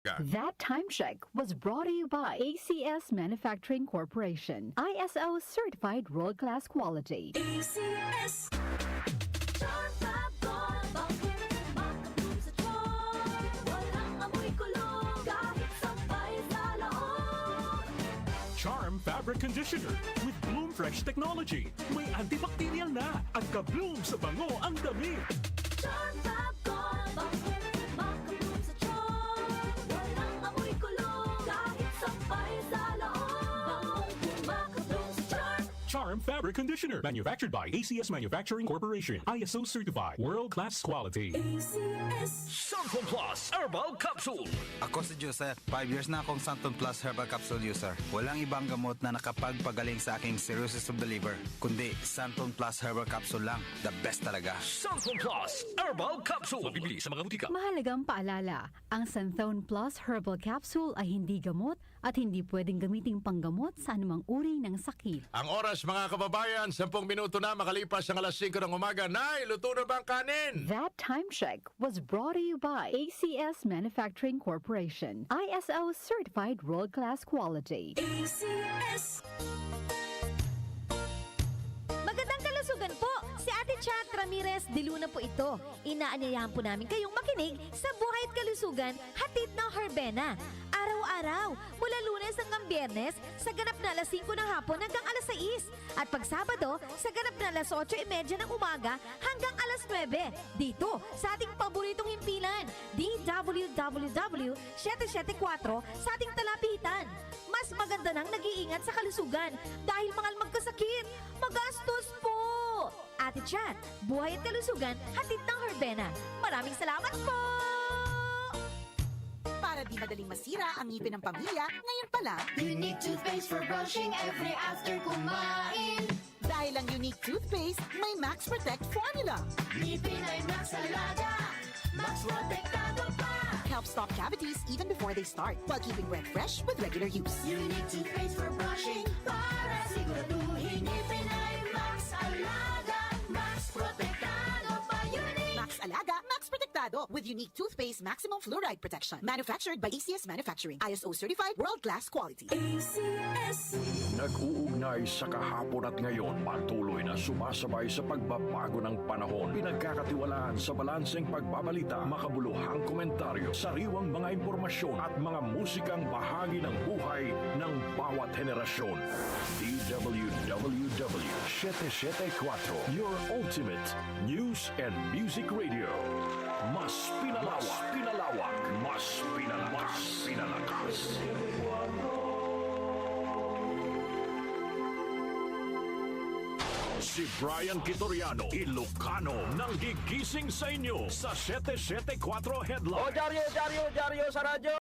ka. That time check was brought to you by ACS Manufacturing Corporation. ISO certified world-class quality. ACS. Charm Fab Gold. Bakit makabloom sa charm? Walang amoy kulong kahit sabay sa loob. Charm Fabric Conditioner with Bloom Fresh Technology. May antibacterial na at ka-bloom sa bango ang damit. Charm Fab Gold. Bakit makabloom sa charm? Walang amoy kulong kahit sabay sa loob. Makabloom sa charm. Charm Fabric Conditioner. Manufactured by ACS Manufacturing Corporation. ISO certified. World-class quality. ACS. Santon Plus Herbal Capsule. Ako si Joseph. 5 years na akong Santon Plus Herbal Capsule user. Walang ibang gamot na nakapagpagaling sa aking cirrhosis of the liver, kundi Santon Plus Herbal Capsule lang. The best talaga. Santon Plus Herbal Capsule. Mabibili sa mga butika. Mahalagang paalala, ang Santhone Plus Herbal Capsule ay hindi gamot at hindi pwedeng gamiting panggamot sa anumang uri ng sakit. Ang oras mga kababayan, 10 minuto na makalipas ang alas 5 ng umaga. Nay, luto na ba ang kanin? That time check was brought to you by ACS Manufacturing Corporation. ISO certified world-class quality. ACS. Magandang kalusugan po! Si Ate Chat Ramirez de Luna po ito. Inaanyayahan po namin kayong makinig sa Buhay at Kalusugan, hatid ng Herbena. Araw-araw, mula Lunes hanggang Biyernes, sa ganap na alas 5 ng hapon hanggang alas 6. At pag Sabado, sa ganap na alas 8:30 ng umaga hanggang alas 9. Dito, sa ating paboritong himpilan, DWWW 774 sa ating talapitan. Mas maganda nang nag-iingat sa kalusugan dahil mahal magkasakit. Magastos po! Ate Chat, Buhay at Kalusugan, hatid ng Herbena. Maraming salamat po! Para di madaling masira ang ngipin ng pamilya, ngayon pa lang, Unique toothpaste for brushing every after kumain. dahil ang unique toothpaste, may Max Protect formula. Ngipin ay Max Alaga. Max Protectado pa. Helps stop cavities even before they start, while keeping breath fresh with regular use. Unique toothpaste for brushing para siguraduhin ngipin ay Max Alaga. Max Protectado pa. Unique. Max Alaga, Max Protectado with unique toothpaste maximum fluoride protection. Manufactured by ACS Manufacturing. ISO certified world-class quality. ACS. Nag-uugnay sa kahapon at ngayon, patuloy na sumasabay sa pagbabago ng panahon. Pinagkakatiwalaan sa balanseng pagbabalita, makabuluhang komentaryo, sariwang mga impormasyon at mga musikang bahagi ng buhay ng bawat henerasyon. DWWW 774, your ultimate news and music radio. Mas pinalawak, mas pinalakas. Si Brian Kitoriano, Ilocano, nang gigising sa inyo sa 774 Headline. Diaryo sa radyo.